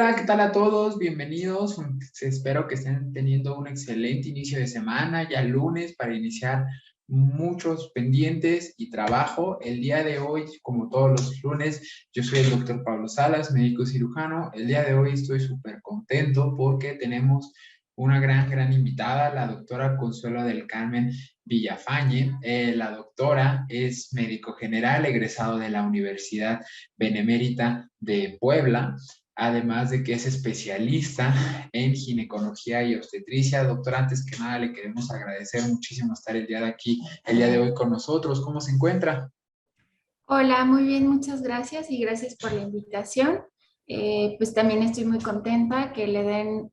Hola, ¿qué tal a todos? Bienvenidos. Espero que estén teniendo un excelente inicio de semana, ya lunes, para iniciar muchos pendientes y trabajo. El día de hoy, como todos los lunes, yo soy el doctor Pablo Salas, médico cirujano. El día de hoy estoy súper contento porque tenemos una gran invitada, la doctora Consuelo del Carmen Villafañe. La doctora es médico general, egresado de la Universidad Benemérita de Puebla, además de que es especialista en ginecología y obstetricia. Doctora, antes que nada le queremos agradecer muchísimo estar el día de hoy con nosotros. ¿Cómo se encuentra? Hola, muy bien, muchas gracias y gracias por la invitación. Pues también estoy muy contenta que le den,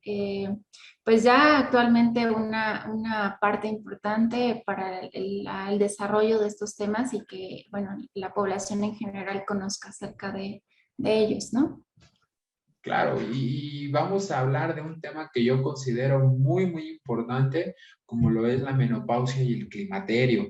pues ya actualmente una parte importante para el desarrollo de estos temas y que, bueno, la población en general conozca acerca de ellos, ¿no? Claro, y vamos a hablar de un tema que yo considero muy importante, como lo es la menopausia y el climaterio.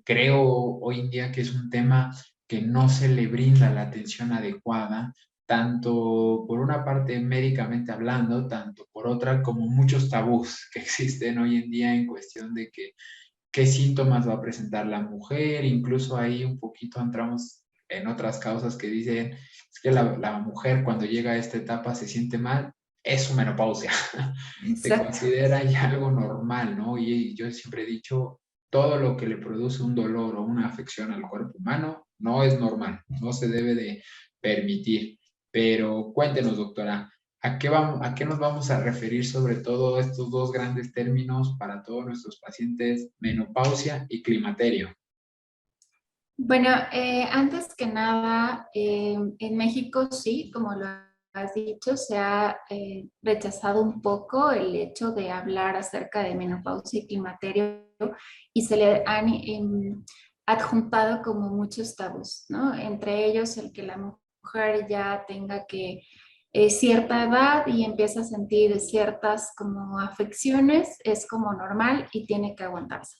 Creo hoy en día que es un tema que no se le brinda la atención adecuada, tanto por una parte médicamente hablando, tanto por otra como muchos tabús que existen hoy en día en cuestión de que qué síntomas va a presentar la mujer. Incluso ahí un poquito entramos en otras causas que dicen es que la mujer cuando llega a esta etapa se siente mal, es su menopausia. Se Exacto. considera ya algo normal, ¿no? Y yo siempre he dicho, todo lo que le produce un dolor o una afección al cuerpo humano no es normal, no se debe de permitir. Pero cuéntenos, doctora, a qué nos vamos a referir sobre todo estos dos grandes términos para todos nuestros pacientes, menopausia y climaterio? Bueno, antes que nada, en México sí, como lo has dicho, se ha rechazado un poco el hecho de hablar acerca de menopausia y climaterio y se le han adjuntado como muchos tabús, ¿no? Entre ellos el que la mujer ya tenga que cierta edad y empieza a sentir ciertas como afecciones, es como normal y tiene que aguantarse.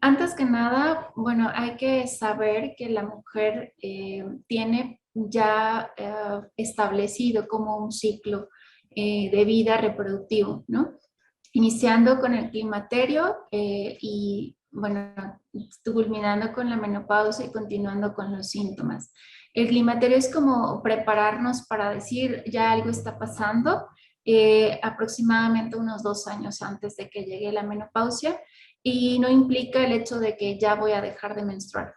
Antes que nada, bueno, hay que saber que la mujer tiene ya establecido como un ciclo de vida reproductivo, ¿no? Iniciando con el climaterio y, bueno, culminando con la menopausia y continuando con los síntomas. El climaterio es como prepararnos para decir ya algo está pasando, aproximadamente unos 2 años antes de que llegue la menopausia y no implica el hecho de que ya voy a dejar de menstruar.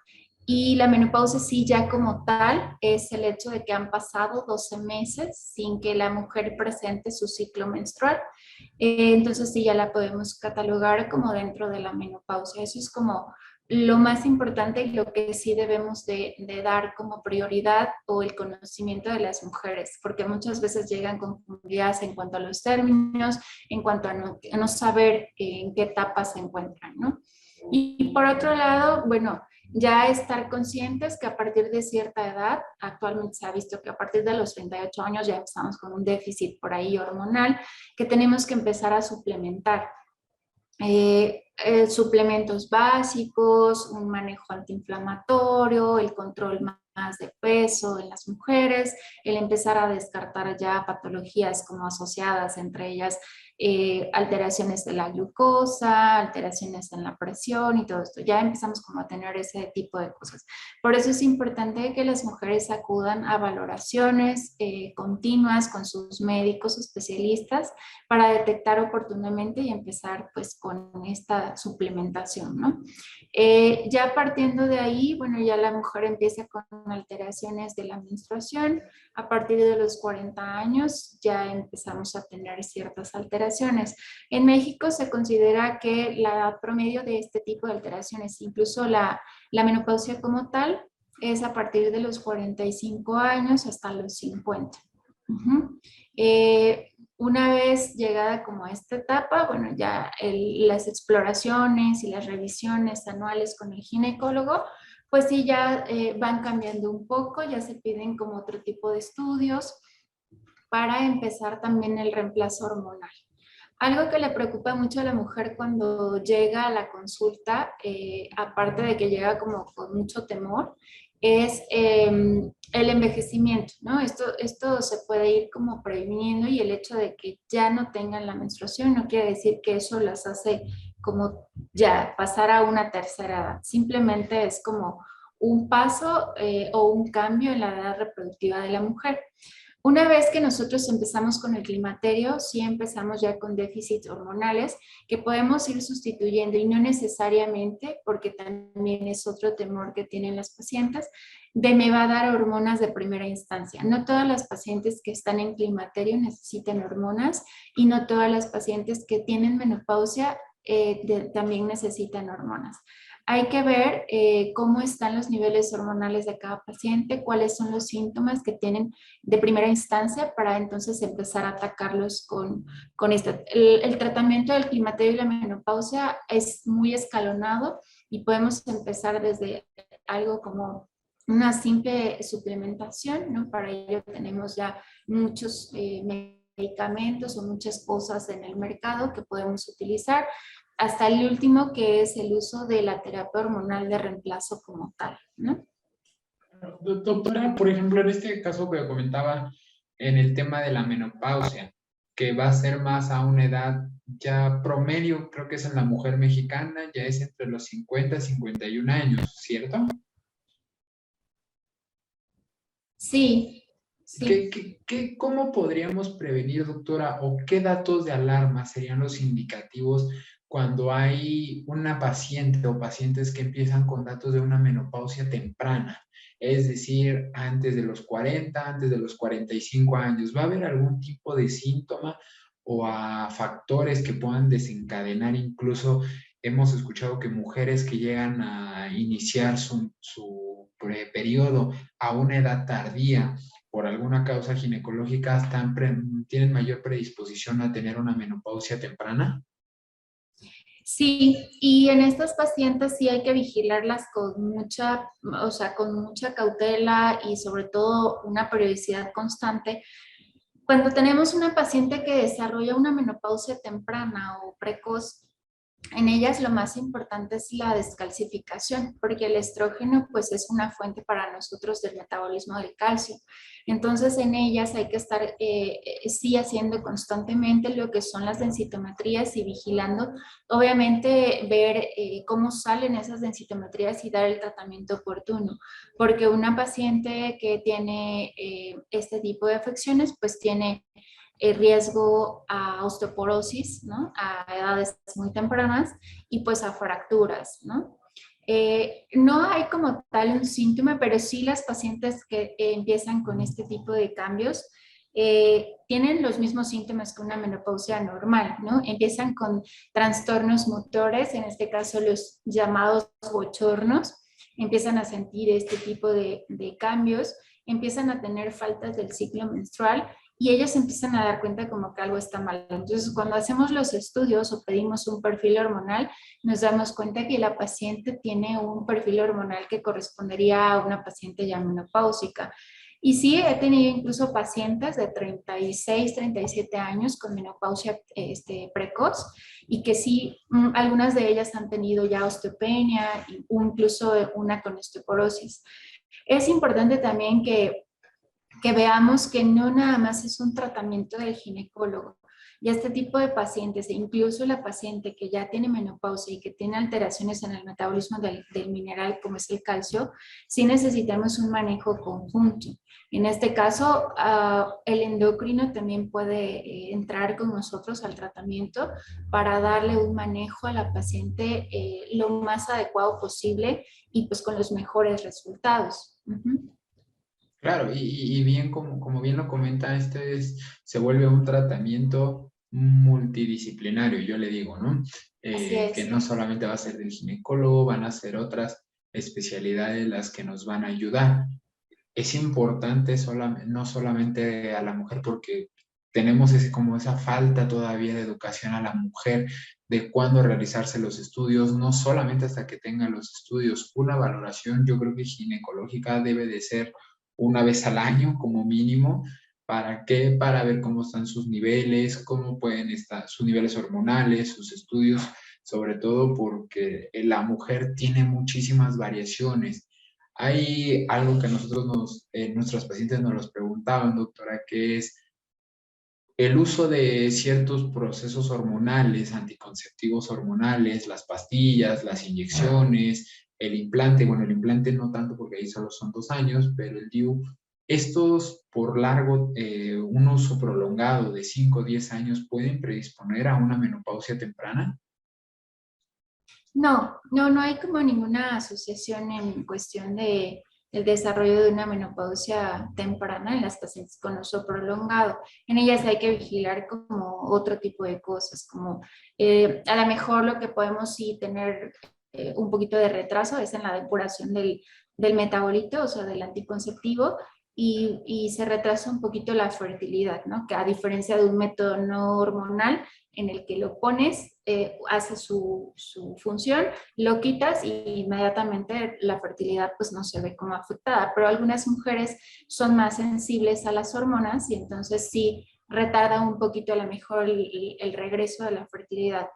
Y la menopausia sí ya como tal es el hecho de que han pasado 12 meses sin que la mujer presente su ciclo menstrual. Entonces sí ya la podemos catalogar como dentro de la menopausia. Eso es como lo más importante y lo que sí debemos de dar como prioridad o el conocimiento de las mujeres, porque muchas veces llegan confundidas en cuanto a los términos, en cuanto a no saber en qué etapa se encuentran, ¿no? Y por otro lado, bueno, ya estar conscientes que a partir de cierta edad, actualmente se ha visto que a partir de los 38 años ya empezamos con un déficit por ahí hormonal que tenemos que empezar a suplementar. Suplementos básicos, un manejo antiinflamatorio, el control más de peso en las mujeres, el empezar a descartar ya patologías como asociadas, entre ellas alteraciones de la glucosa, alteraciones en la presión y todo esto. Ya empezamos como a tener ese tipo de cosas. Por eso es importante que las mujeres acudan a valoraciones continuas con sus médicos especialistas para detectar oportunamente y empezar pues con esta suplementación, ¿no? Ya partiendo de ahí, bueno, ya la mujer empieza con alteraciones de la menstruación. A partir de los 40 años ya empezamos a tener ciertas alteraciones. En México se considera que la edad promedio de este tipo de alteraciones, incluso la menopausia como tal, es a partir de los 45 años hasta los 50. Uh-huh. Una vez llegada como a esta etapa, bueno, ya las exploraciones y las revisiones anuales con el ginecólogo, pues sí, ya van cambiando un poco, ya se piden como otro tipo de estudios para empezar también el reemplazo hormonal. Algo que le preocupa mucho a la mujer cuando llega a la consulta, aparte de que llega como con mucho temor, es el envejecimiento, ¿no? Esto se puede ir como previniendo y el hecho de que ya no tengan la menstruación no quiere decir que eso las hace como ya pasar a una tercera edad. Simplemente es como un paso o un cambio en la edad reproductiva de la mujer. Una vez que nosotros empezamos con el climaterio, sí empezamos ya con déficits hormonales que podemos ir sustituyendo y no necesariamente, porque también es otro temor que tienen las pacientes, de me va a dar hormonas de primera instancia. No todas las pacientes que están en climaterio necesitan hormonas y no todas las pacientes que tienen menopausia también necesitan hormonas. Hay que ver cómo están los niveles hormonales de cada paciente, cuáles son los síntomas que tienen de primera instancia para entonces empezar a atacarlos con esto. El tratamiento del climaterio y la menopausia es muy escalonado y podemos empezar desde algo como una simple suplementación, ¿no? Para ello tenemos ya muchos medicamentos o muchas cosas en el mercado que podemos utilizar, hasta el último que es el uso de la terapia hormonal de reemplazo como tal, ¿no? Doctora, por ejemplo, en este caso que comentaba en el tema de la menopausia, que va a ser más a una edad ya promedio, creo que es en la mujer mexicana, ya es entre los 50 y 51 años, ¿cierto? Sí, sí. ¿Cómo podríamos prevenir, doctora, o qué datos de alarma serían los indicativos cuando hay una paciente o pacientes que empiezan con datos de una menopausia temprana? Es decir, antes de los 40, antes de los 45 años. ¿Va a haber algún tipo de síntoma o a factores que puedan desencadenar? Incluso hemos escuchado que mujeres que llegan a iniciar su periodo a una edad tardía por alguna causa ginecológica tienen mayor predisposición a tener una menopausia temprana. Sí, y en estas pacientes sí hay que vigilarlas con mucha, o sea, con mucha cautela y sobre todo una periodicidad constante. Cuando tenemos una paciente que desarrolla una menopausia temprana o precoz, en ellas lo más importante es la descalcificación, porque el estrógeno pues es una fuente para nosotros del metabolismo del calcio. Entonces en ellas hay que estar sí haciendo constantemente lo que son las densitometrías y vigilando, obviamente ver cómo salen esas densitometrías y dar el tratamiento oportuno, porque una paciente que tiene este tipo de afecciones pues tiene el riesgo a osteoporosis, ¿no? A edades muy tempranas y pues a fracturas, ¿no? No hay como tal un síntoma, pero sí las pacientes que empiezan con este tipo de cambios tienen los mismos síntomas que una menopausia normal, ¿no? Empiezan con trastornos motores, en este caso los llamados bochornos, empiezan a sentir este tipo de cambios, empiezan a tener faltas del ciclo menstrual y ellos empiezan a dar cuenta como que algo está mal. Entonces, cuando hacemos los estudios o pedimos un perfil hormonal, nos damos cuenta que la paciente tiene un perfil hormonal que correspondería a una paciente ya menopáusica. Y sí, he tenido incluso pacientes de 36, 37 años con menopausia precoz y que sí, algunas de ellas han tenido ya osteopenia o incluso una con osteoporosis. Es importante también que veamos que no nada más es un tratamiento del ginecólogo. Y este tipo de pacientes, e incluso la paciente que ya tiene menopausia y que tiene alteraciones en el metabolismo del mineral, como es el calcio, sí necesitamos un manejo conjunto. En este caso, el endocrino también puede entrar con nosotros al tratamiento para darle un manejo a la paciente lo más adecuado posible y pues con los mejores resultados. Claro, y bien, como bien lo comenta, se vuelve un tratamiento multidisciplinario, yo le digo, ¿no? Así Que es. no solamente va a ser del ginecólogo, van a ser otras especialidades las que nos van a ayudar. Es importante no solamente a la mujer, porque tenemos como esa falta todavía de educación a la mujer de cuándo realizarse los estudios, no solamente hasta que tenga los estudios. Una valoración, yo creo que ginecológica debe de ser una vez al año como mínimo. ¿Para qué? Para ver cómo están sus niveles, cómo pueden estar sus niveles hormonales, sus estudios, sobre todo porque la mujer tiene muchísimas variaciones. Hay algo que nuestros pacientes nos los preguntaban, doctora, que es el uso de ciertos procesos hormonales, anticonceptivos hormonales, las pastillas, las inyecciones, el implante, bueno, el implante no tanto porque ahí solo son 2 años, pero el DIU, estos por un uso prolongado de 5 o 10 años pueden predisponer a una menopausia temprana. No hay como ninguna asociación en cuestión de el desarrollo de una menopausia temprana en las pacientes con uso prolongado. En ellas hay que vigilar como otro tipo de cosas, como a lo mejor lo que podemos sí tener un poquito de retraso es en la depuración del metabolito, o sea, del anticonceptivo, y se retrasa un poquito la fertilidad, ¿no? Que a diferencia de un método no hormonal, en el que lo pones, hace su función, lo quitas y inmediatamente la fertilidad pues no se ve como afectada. Pero algunas mujeres son más sensibles a las hormonas y entonces sí retarda un poquito a lo mejor el regreso de la fertilidad.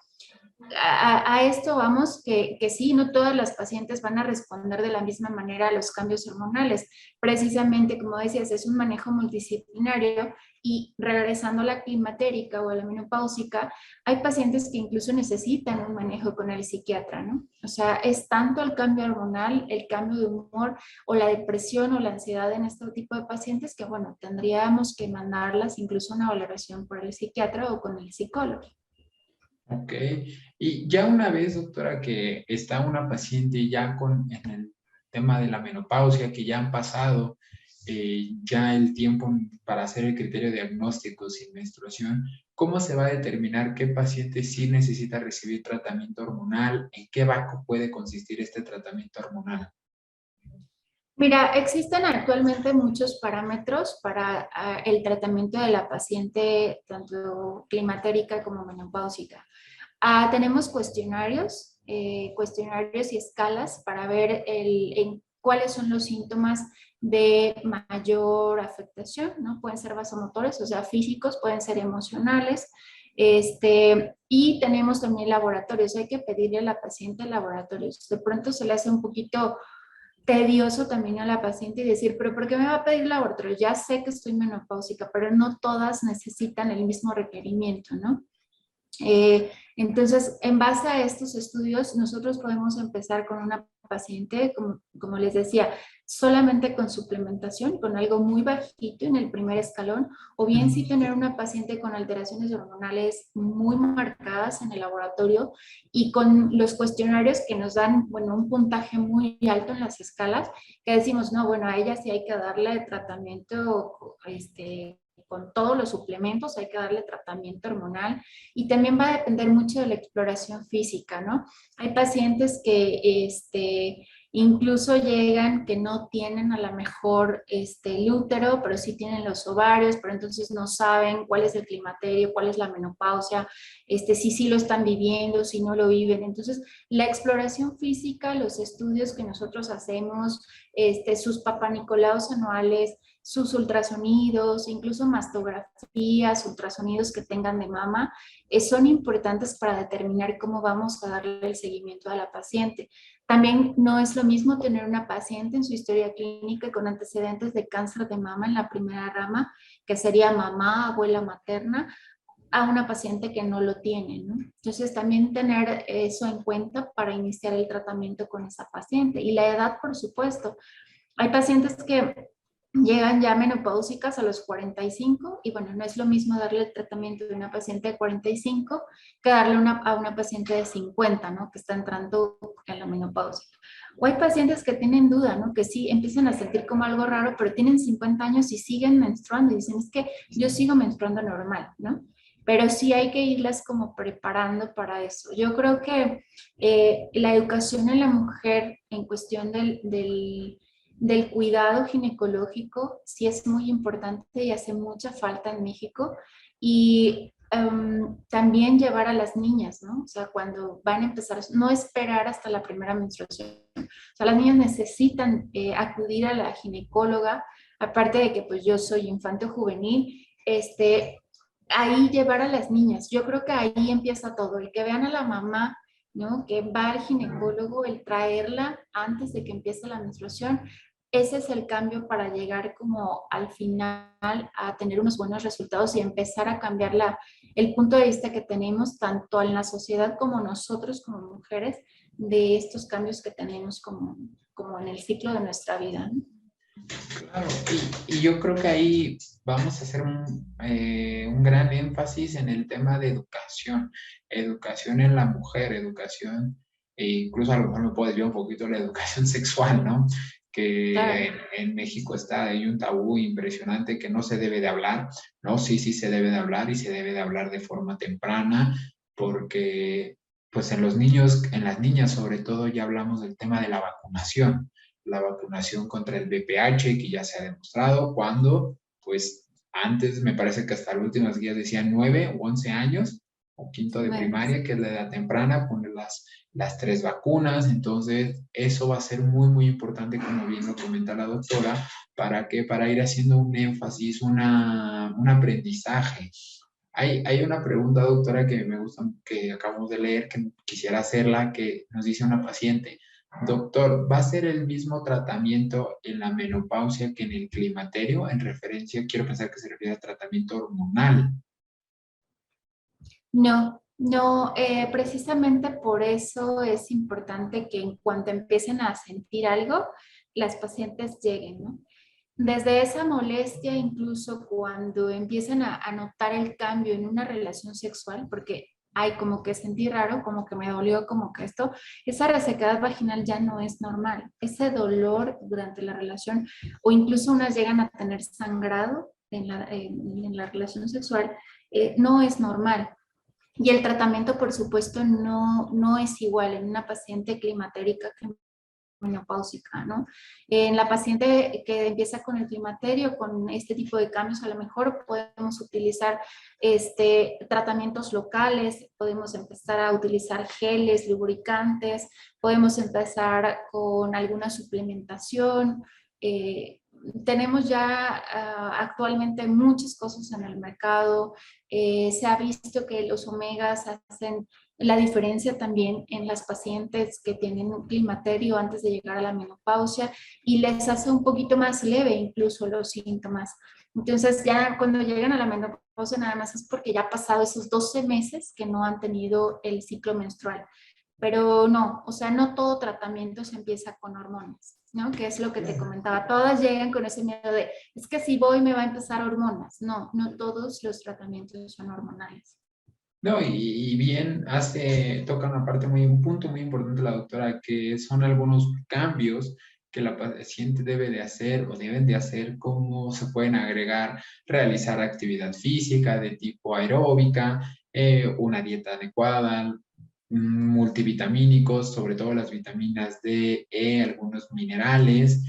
A esto vamos, que sí, no todas las pacientes van a responder de la misma manera a los cambios hormonales. Precisamente, como decías, es un manejo multidisciplinario y regresando a la climatérica o a la menopáusica, hay pacientes que incluso necesitan un manejo con el psiquiatra, ¿no? O sea, es tanto el cambio hormonal, el cambio de humor o la depresión o la ansiedad en este tipo de pacientes que, bueno, tendríamos que mandarlas incluso a una valoración por el psiquiatra o con el psicólogo. Ok, y ya una vez, doctora, que está una paciente ya en el tema de la menopausia, que ya han pasado ya el tiempo para hacer el criterio diagnóstico sin menstruación, ¿cómo se va a determinar qué paciente sí necesita recibir tratamiento hormonal? ¿En qué puede consistir este tratamiento hormonal? Mira, existen actualmente muchos parámetros para el tratamiento de la paciente, tanto climatérica como menopáusica. Tenemos cuestionarios y escalas para ver en cuáles son los síntomas de mayor afectación, ¿no? Pueden ser vasomotores, o sea, físicos, pueden ser emocionales, y tenemos también laboratorios. Hay que pedirle a la paciente laboratorios. De pronto se le hace un poquito tedioso también a la paciente y decir, pero ¿por qué me va a pedir laboratorio? Ya sé que estoy menopáusica, pero no todas necesitan el mismo requerimiento, ¿no? Entonces, en base a estos estudios, nosotros podemos empezar con una paciente, como les decía, solamente con suplementación, con algo muy bajito en el primer escalón, o bien sí tener una paciente con alteraciones hormonales muy marcadas en el laboratorio y con los cuestionarios que nos dan, bueno, un puntaje muy alto en las escalas, que decimos, no, bueno, a ella sí hay que darle tratamiento, con todos los suplementos, hay que darle tratamiento hormonal y también va a depender mucho de la exploración física, ¿no? Hay pacientes que incluso llegan que no tienen a lo mejor el útero, pero sí tienen los ovarios, pero entonces no saben cuál es el climaterio, cuál es la menopausia, si sí lo están viviendo, si no lo viven. Entonces, la exploración física, los estudios que nosotros hacemos, sus papanicolaos anuales, sus ultrasonidos, incluso mastografías, ultrasonidos que tengan de mama, son importantes para determinar cómo vamos a darle el seguimiento a la paciente. También no es lo mismo tener una paciente en su historia clínica con antecedentes de cáncer de mama en la primera rama, que sería mamá, abuela materna, a una paciente que no lo tiene, ¿no? Entonces también tener eso en cuenta para iniciar el tratamiento con esa paciente. Y la edad, por supuesto. Hay pacientes que llegan ya menopáusicas a los 45 y bueno, no es lo mismo darle el tratamiento de una paciente de 45 que darle a una paciente de 50, ¿no? Que está entrando en la menopausia. O hay pacientes que tienen duda, ¿no? Que sí empiezan a sentir como algo raro, pero tienen 50 años y siguen menstruando y dicen, es que yo sigo menstruando normal, ¿no? Pero sí hay que irlas como preparando para eso. Yo creo que la educación en la mujer en cuestión del cuidado ginecológico sí es muy importante y hace mucha falta en México. Y también llevar a las niñas, ¿no? O sea, cuando van a empezar, no esperar hasta la primera menstruación. O sea, las niñas necesitan acudir a la ginecóloga, aparte de que pues yo soy infanto juvenil, ahí llevar a las niñas. Yo creo que ahí empieza todo, el que vean a la mamá ¿no? Que va al ginecólogo, el traerla antes de que empiece la menstruación. Ese es el cambio para llegar como al final a tener unos buenos resultados y empezar a cambiar el punto de vista que tenemos tanto en la sociedad como nosotros como mujeres de estos cambios que tenemos como en el ciclo de nuestra vida, ¿no? Claro, y yo creo que ahí vamos a hacer un gran énfasis en el tema de educación, educación en la mujer, educación, e incluso a lo mejor me puedo desviar un poquito la educación sexual, ¿no? Que Claro. en México hay un tabú impresionante que no se debe de hablar, ¿no? Sí, sí se debe de hablar y se debe de hablar de forma temprana, porque pues en los niños, en las niñas sobre todo, ya hablamos del tema de la vacunación contra el VPH, que ya se ha demostrado cuando, pues antes me parece que hasta las últimas guías decían 9 o 11 años, o quinto de Bueno, primaria, que es la edad temprana, poner las tres vacunas. Entonces, eso va a ser muy, muy importante, como bien lo comenta la doctora, para que para ir haciendo un énfasis, un aprendizaje. Hay una pregunta, doctora, que me gusta, que acabamos de leer, que quisiera hacerla, que nos dice una paciente. Doctor, ¿va a ser el mismo tratamiento en la menopausia que en el climaterio? En referencia, quiero pensar que se refiere al tratamiento hormonal. no, no, precisamente por eso es importante que en cuanto empiecen a sentir algo, las pacientes lleguen, ¿no? Desde esa molestia, incluso cuando empiezan a notar el cambio en una relación sexual, porque hay como que sentí raro, como que me dolió, como que esto, esa resequedad vaginal ya no es normal. Ese dolor durante la relación, o incluso unas llegan a tener sangrado en la relación sexual, no es normal. Y el tratamiento, por supuesto, no es igual en una paciente climatérica que menopáusica, ¿no? En la paciente que empieza con el climaterio, con este tipo de cambios, a lo mejor podemos utilizar tratamientos locales, podemos empezar a utilizar geles, lubricantes, podemos empezar con alguna suplementación. eh, Tenemos ya actualmente muchas cosas en el mercado. Se ha visto que los omegas hacen la diferencia también en las pacientes que tienen un climaterio antes de llegar a la menopausia y les hace un poquito más leve incluso los síntomas. Entonces ya cuando llegan a la menopausia nada más es porque ya ha pasado esos 12 meses que no han tenido el ciclo menstrual. Pero no, o sea, no todo tratamiento se empieza con hormonas, ¿no? Que es lo que te comentaba. Todas llegan con ese miedo de, es que si voy me va a empezar hormonas. No, no todos los tratamientos son hormonales. No, y bien toca una parte un punto muy importante la doctora, que son algunos cambios que la paciente debe de hacer o deben de hacer, cómo se pueden agregar, realizar actividad física de tipo aeróbica, una dieta adecuada, multivitamínicos, sobre todo las vitaminas D, E, algunos minerales,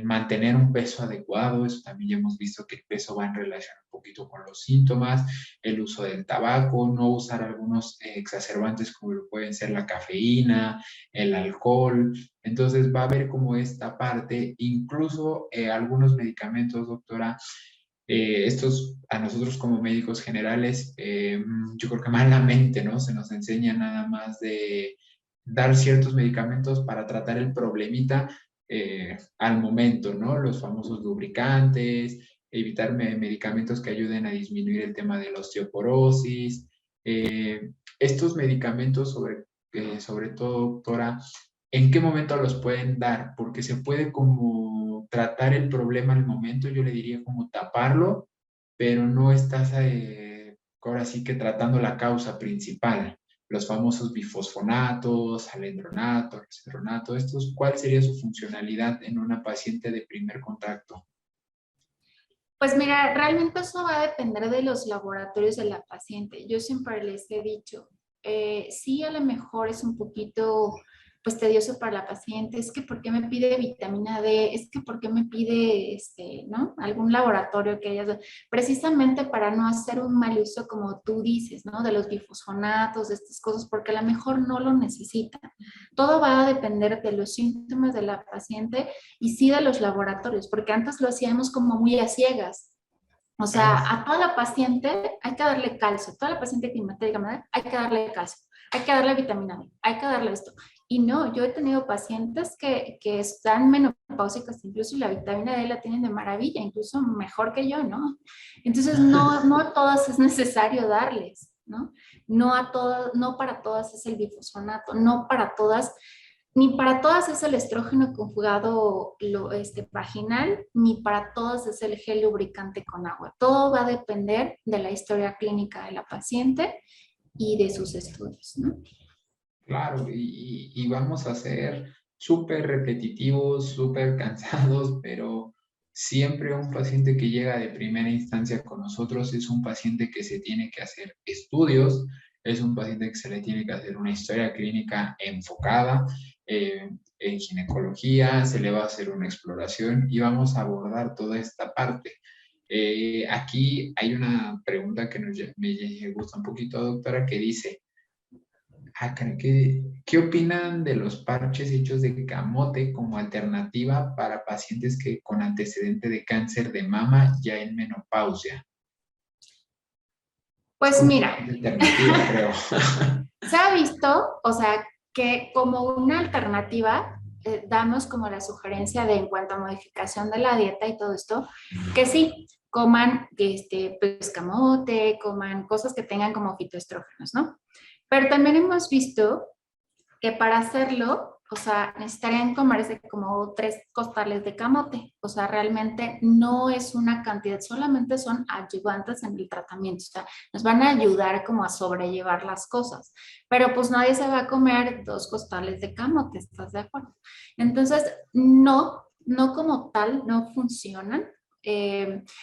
mantener un peso adecuado, eso también ya hemos visto que el peso va en relación un poquito con los síntomas, el uso del tabaco, no usar algunos exacerbantes como lo pueden ser la cafeína, el alcohol. Entonces va a haber como esta parte, incluso algunos medicamentos, doctora, estos a nosotros como médicos generales, yo creo que malamente, ¿no? Se nos enseña nada más de dar ciertos medicamentos para tratar el problemita al momento, ¿no? Los famosos lubricantes, evitar medicamentos que ayuden a disminuir el tema de la osteoporosis. Estos medicamentos, sobre todo, doctora, ¿en qué momento los pueden dar? Porque se puede como tratar el problema al momento, yo le diría como taparlo, pero no estás ahora sí que tratando la causa principal. Los famosos bifosfonatos, alendronato, resveratrol, estos, ¿cuál sería su funcionalidad en una paciente de primer contacto? Pues mira, realmente eso va a depender de los laboratorios de la paciente. Yo siempre les he dicho, sí a lo mejor es un poquito pues tedioso para la paciente, es que ¿por qué me pide vitamina D? Es que ¿por qué me pide ¿no? Algún laboratorio que haya, precisamente para no hacer un mal uso como tú dices, ¿no? De los bifosfonatos, de estas cosas, porque a lo mejor no lo necesitan. Todo va a depender de los síntomas de la paciente y sí de los laboratorios, porque antes lo hacíamos como muy a ciegas. O Ah, sea, a toda la paciente hay que darle calcio, toda la paciente climatérica hay que darle calcio. hay que darle vitamina D, hay que darle esto. Y no, yo he tenido pacientes que están menopáusicas, incluso la vitamina D la tienen de maravilla, incluso mejor que yo, ¿no? Entonces, no a todas es necesario darles, ¿no? No a todas, no para todas es el bifosfonato, no para todas, ni para todas es el estrógeno conjugado vaginal, ni para todas es el gel lubricante con agua. Todo va a depender de la historia clínica de la paciente y de sus estudios, ¿no? Claro, y vamos a ser súper repetitivos, súper cansados, pero siempre un paciente que llega de primera instancia con nosotros es un paciente que se tiene que hacer estudios, es un paciente que se le tiene que hacer una historia clínica enfocada en ginecología, se le va a hacer una exploración y vamos a abordar toda esta parte. Aquí hay una pregunta que me gusta un poquito, doctora, que dice, ¿qué opinan de los parches hechos de camote como alternativa para pacientes que con antecedente de cáncer de mama ya en menopausia? Es Pues como mira, una alternativa, creo. se ha visto, o sea, que como una alternativa, damos como la sugerencia de en cuanto a modificación de la dieta y todo esto, que sí, coman pues, camote, coman cosas que tengan como fitoestrógenos, ¿no? Pero también hemos visto que para hacerlo, o sea, necesitarían comerse como 3 costales de camote. O sea, realmente no es una cantidad, solamente son ayudantes en el tratamiento. O sea, nos van a ayudar como a sobrellevar las cosas. Pero pues nadie se va a comer 2 costales de camote, ¿estás de acuerdo? Entonces, no como tal, no funcionan.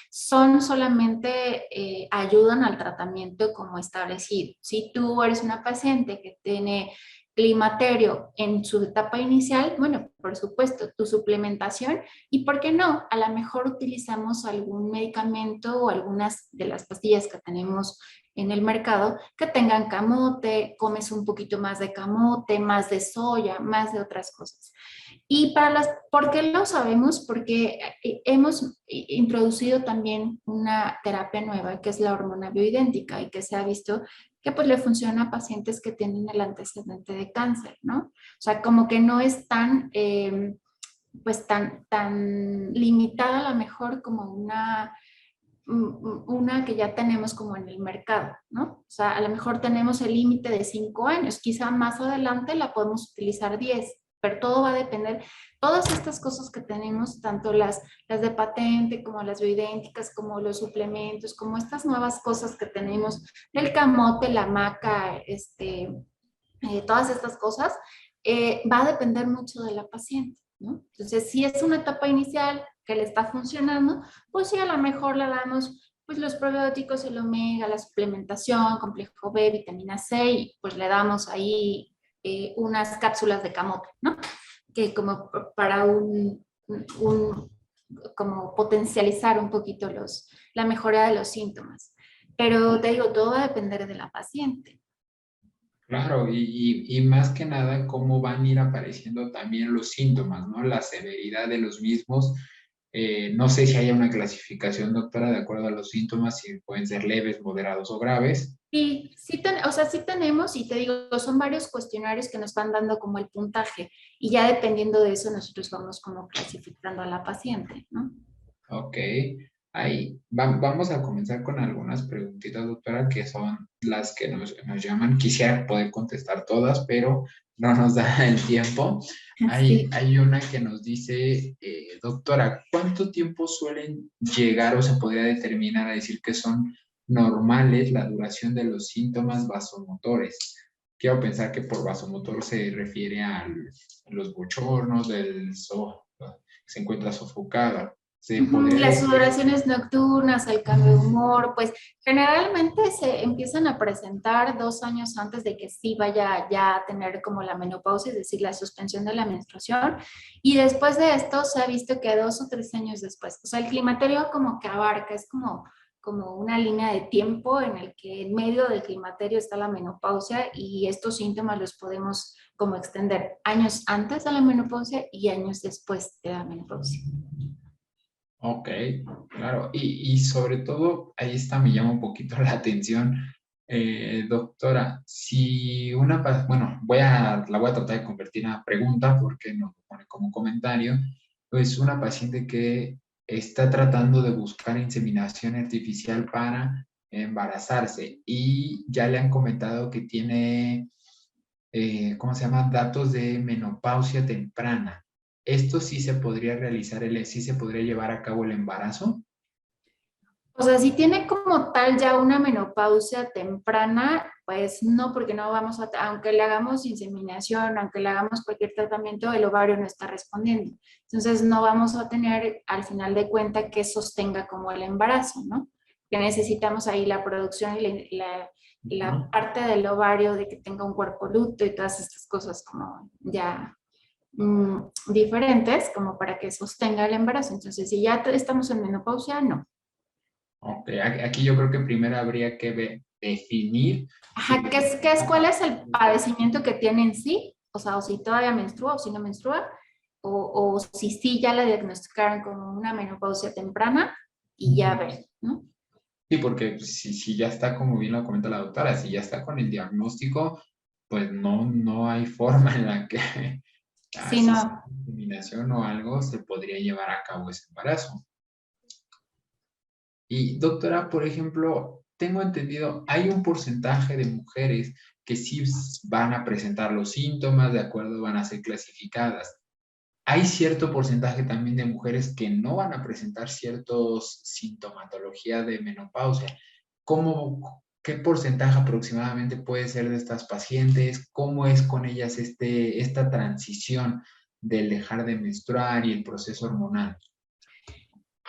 Son solamente ayudan al tratamiento como establecido. Si tú eres una paciente que tiene climaterio en su etapa inicial, bueno, por supuesto, tu suplementación y, ¿por qué no? A lo mejor utilizamos algún medicamento o algunas de las pastillas que tenemos en el mercado que tengan camote, comes un poquito más de camote, más de soya, más de otras cosas. Y ¿por qué lo sabemos? Porque hemos introducido también una terapia nueva que es la hormona bioidéntica y que se ha visto que pues le funciona a pacientes que tienen el antecedente de cáncer, ¿no? O sea, como que no es pues tan limitada a lo mejor como una que ya tenemos como en el mercado, ¿no? O sea, a lo mejor tenemos el límite de 5 años, quizá más adelante la podemos utilizar 10, pero todo va a depender, todas estas cosas que tenemos, tanto las de patente como las bioidénticas, como los suplementos, como estas nuevas cosas que tenemos, el camote, la maca, todas estas cosas, va a depender mucho de la paciente, ¿no? Entonces, si es una etapa inicial que le está funcionando, pues sí, a lo mejor le damos pues los probióticos, el omega, la suplementación, complejo B, vitamina C, y pues le damos ahí unas cápsulas de camote, ¿no? Que como para como potencializar un poquito la mejora de los síntomas. Pero te digo, todo va a depender de la paciente. Claro, y más que nada, cómo van a ir apareciendo también los síntomas, ¿no? La severidad de los mismos. No sé si haya una clasificación, doctora, de acuerdo a los síntomas, si pueden ser leves, moderados o graves. Sí, o sea, sí tenemos, y te digo, son varios cuestionarios que nos van dando como el puntaje, y ya dependiendo de eso nosotros vamos como clasificando a la paciente, ¿no? Ok, ahí vamos a comenzar con algunas preguntitas, doctora, que son las que nos llaman. Quisiera poder contestar todas, pero no nos da el tiempo. Sí. Hay una que nos dice, doctora, ¿cuánto tiempo suelen llegar o se podría determinar a decir que son normales la duración de los síntomas vasomotores? Quiero pensar que por vasomotor se refiere a los bochornos, se encuentra sofocada. Se Ujú, podría las decir, sudoraciones nocturnas, el cambio de humor, pues generalmente se empiezan a presentar 2 años antes de que sí vaya ya a tener como la menopausia, es decir, la suspensión de la menstruación. Y después de esto se ha visto que 2 o 3 años después, o sea, el climaterio como que abarca, es como una línea de tiempo en el que en medio del climaterio está la menopausia y estos síntomas los podemos como extender años antes de la menopausia y años después de la menopausia. ok, claro, y sobre todo, ahí está, me llama un poquito la atención. Doctora, si una, bueno, la voy a tratar de convertir en una pregunta porque no lo pone como comentario, pues una paciente que está tratando de buscar inseminación artificial para embarazarse y ya le han comentado que tiene, ¿cómo se llama? Datos de menopausia temprana. ¿Esto sí se podría realizar, sí se podría llevar a cabo el embarazo? O sea, si tiene como tal ya una menopausia temprana, pues no, porque no vamos a, aunque le hagamos inseminación, aunque le hagamos cualquier tratamiento, el ovario no está respondiendo. Entonces no vamos a tener al final de cuenta que sostenga como el embarazo, ¿no? Que necesitamos ahí la producción y la Ujú. parte del ovario de que tenga un cuerpo lúteo y todas estas cosas como ya diferentes, como para que sostenga el embarazo. Entonces, si ya estamos en menopausia, no. Ok, aquí yo creo que primero habría que definir si Ajá, cuál es el padecimiento que tiene en sí? O sea, o si todavía menstrua o si no menstrua, o si sí ya la diagnosticaron como una menopausia temprana y ya ver, ¿no? sí, porque pues, si ya está, como bien lo comenta la doctora, si ya está con el diagnóstico, pues no hay forma en la que, Sí, si es no. inseminación o algo, se podría llevar a cabo ese embarazo. Y doctora, por ejemplo, tengo entendido, hay un porcentaje de mujeres que sí van a presentar los síntomas, de acuerdo, van a ser clasificadas. Hay cierto porcentaje también de mujeres que no van a presentar ciertos sintomatología de menopausia. ¿Qué porcentaje aproximadamente puede ser de estas pacientes? ¿Cómo es con ellas esta transición del dejar de menstruar y el proceso hormonal?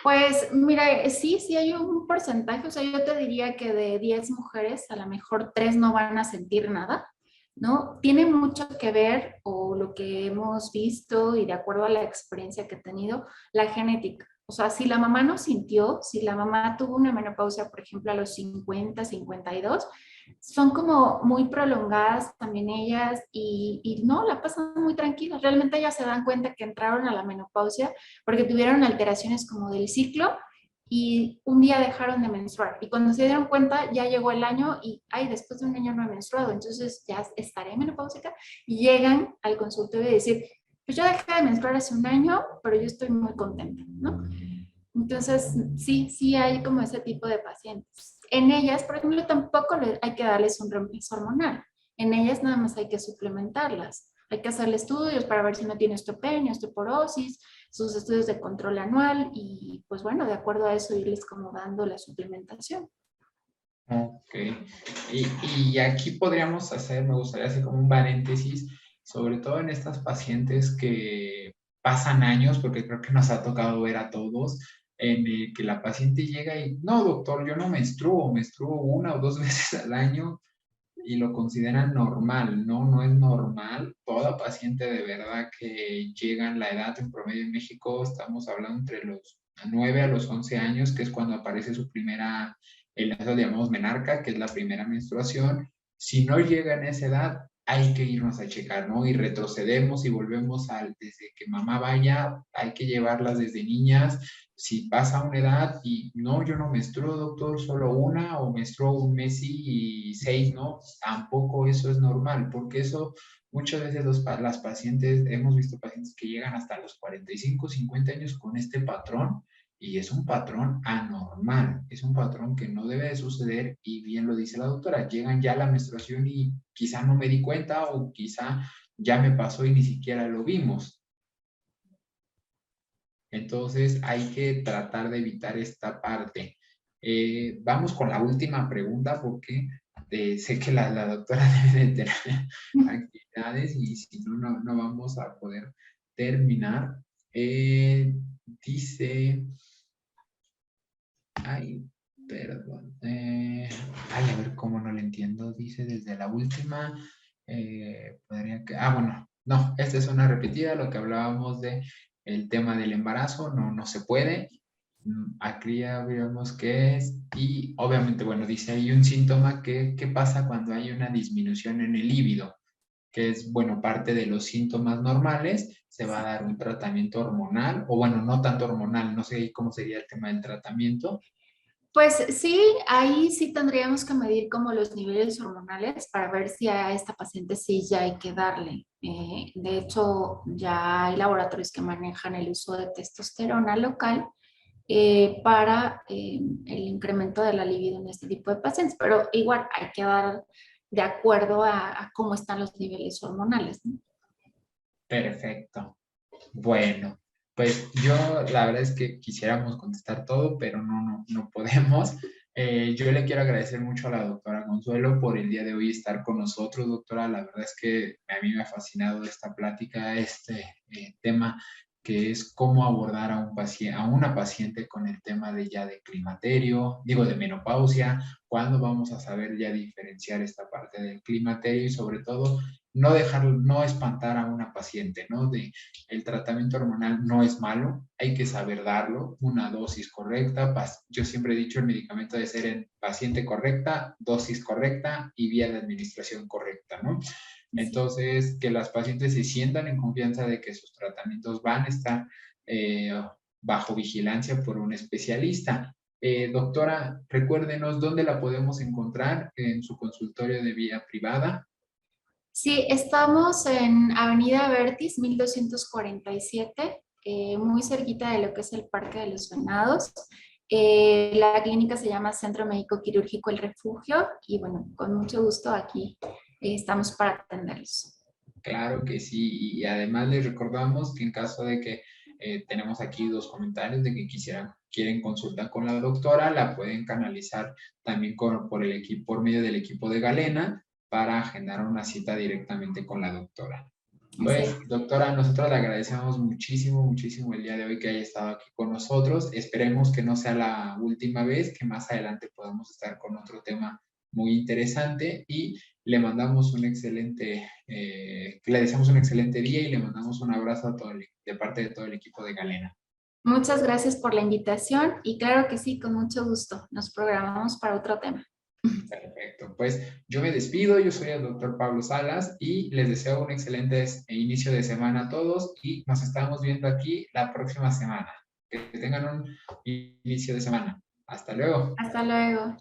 Pues mira, sí hay un porcentaje, o sea, yo te diría que de 10 mujeres, a lo mejor 3 no van a sentir nada, ¿no? Tiene mucho que ver, o lo que hemos visto y de acuerdo a la experiencia que he tenido, la genética. O sea, si la mamá no sintió, si la mamá tuvo una menopausia, por ejemplo, a los 50, 52, son como muy prolongadas también ellas y no, la pasan muy tranquilas. Realmente ellas se dan cuenta que entraron a la menopausia porque tuvieron alteraciones como del ciclo y un día dejaron de menstruar. Y cuando se dieron cuenta, ya llegó el año y, ay, después de un año no he menstruado, entonces ya estaré menopáusica. Y llegan al consultorio y decir, pues yo dejé de menstruar hace un año, pero yo estoy muy contenta, ¿no? Entonces, sí hay como ese tipo de pacientes. En ellas, por ejemplo, tampoco hay que darles un reemplazo hormonal. En ellas nada más hay que suplementarlas. Hay que hacerle estudios para ver si no tiene osteopenia, osteoporosis, sus estudios de control anual y pues bueno, de acuerdo a eso irles como dando la suplementación. Ok. Y aquí podríamos hacer, me gustaría hacer como un paréntesis, sobre todo en estas pacientes que pasan años, porque creo que nos ha tocado ver a todos, en el que la paciente llega y, no, doctor, yo no menstruo, menstruo una o dos veces al año y lo consideran normal, ¿no? No es normal. Toda paciente de verdad que llega en la edad, en promedio en México, estamos hablando entre los 9 a los 11 años, que es cuando aparece su primera, eso le llamamos menarca, que es la primera menstruación. Si no llega en esa edad, hay que irnos a checar, ¿no? Y retrocedemos y volvemos desde que mamá vaya, hay que llevarlas desde niñas. Si pasa una edad y no, yo no menstruo, doctor, solo una, o menstruo un mes y 6, ¿no? Tampoco eso es normal, porque eso muchas veces las pacientes, hemos visto pacientes que llegan hasta los 45, 50 años con este patrón y es un patrón anormal, es un patrón que no debe de suceder y bien lo dice la doctora, llegan ya a la menstruación y quizá no me di cuenta o quizá ya me pasó y ni siquiera lo vimos. Entonces hay que tratar de evitar esta parte. Vamos con la última pregunta porque sé que la doctora debe de tener actividades y si no, no vamos a poder terminar. Dice, ay, perdón, ay, a ver cómo no le entiendo. Dice desde la última, bueno, no, esta es una repetida, lo que hablábamos de el tema del embarazo, no se puede. Aquí ya vemos qué es y obviamente, bueno, dice hay un síntoma ¿qué pasa cuando hay una disminución en el líbido? Que es, bueno, parte de los síntomas normales, se va a dar un tratamiento hormonal, o bueno, no tanto hormonal, no sé cómo sería el tema del tratamiento. Pues sí, ahí sí tendríamos que medir como los niveles hormonales para ver si a esta paciente sí ya hay que darle. De hecho, ya hay laboratorios que manejan el uso de testosterona local para el incremento de la libido en este tipo de pacientes, pero igual hay que dar de acuerdo a cómo están los niveles hormonales, ¿no? Perfecto. Bueno, pues yo la verdad es que quisiéramos contestar todo, pero no podemos. Yo le quiero agradecer mucho a la doctora Consuelo por el día de hoy estar con nosotros, doctora. La verdad es que a mí me ha fascinado esta plática, este tema que es cómo abordar a un paciente, a una paciente con el tema de ya de climaterio, digo de menopausia, cuándo vamos a saber ya diferenciar esta parte del climaterio y sobre todo no dejar, no espantar a una paciente, ¿no? El tratamiento hormonal no es malo, hay que saber darlo, una dosis correcta. Yo siempre he dicho el medicamento debe ser en paciente correcta, dosis correcta y vía de administración correcta, ¿no? Sí. Entonces, que las pacientes se sientan en confianza de que sus tratamientos van a estar eh, bajo vigilancia por un especialista. Doctora, recuérdenos dónde la podemos encontrar en su consultorio de vía privada. Sí, estamos en Avenida Vertis 1247, muy cerquita de lo que es el Parque de los Venados. La clínica se llama Centro Médico Quirúrgico El Refugio y bueno, con mucho gusto aquí estamos para atenderlos. Claro que sí, y además les recordamos que en caso de que tenemos aquí dos comentarios de que quieren consultar con la doctora, la pueden canalizar también por el equipo, por medio del equipo de Galena para agendar una cita directamente con la doctora. Así Pues, es. doctora, nosotros le agradecemos muchísimo, muchísimo el día de hoy que haya estado aquí con nosotros. Esperemos que no sea la última vez, que más adelante podamos estar con otro tema muy interesante y le mandamos un excelente, le deseamos un excelente día y le mandamos un abrazo a de parte de todo el equipo de Galena. Muchas gracias por la invitación y claro que sí, con mucho gusto. Nos programamos para otro tema. Perfecto, pues yo me despido, yo soy el doctor Pablo Salas y les deseo un excelente inicio de semana a todos y nos estamos viendo aquí la próxima semana. Que tengan un inicio de semana. Hasta luego. Hasta luego.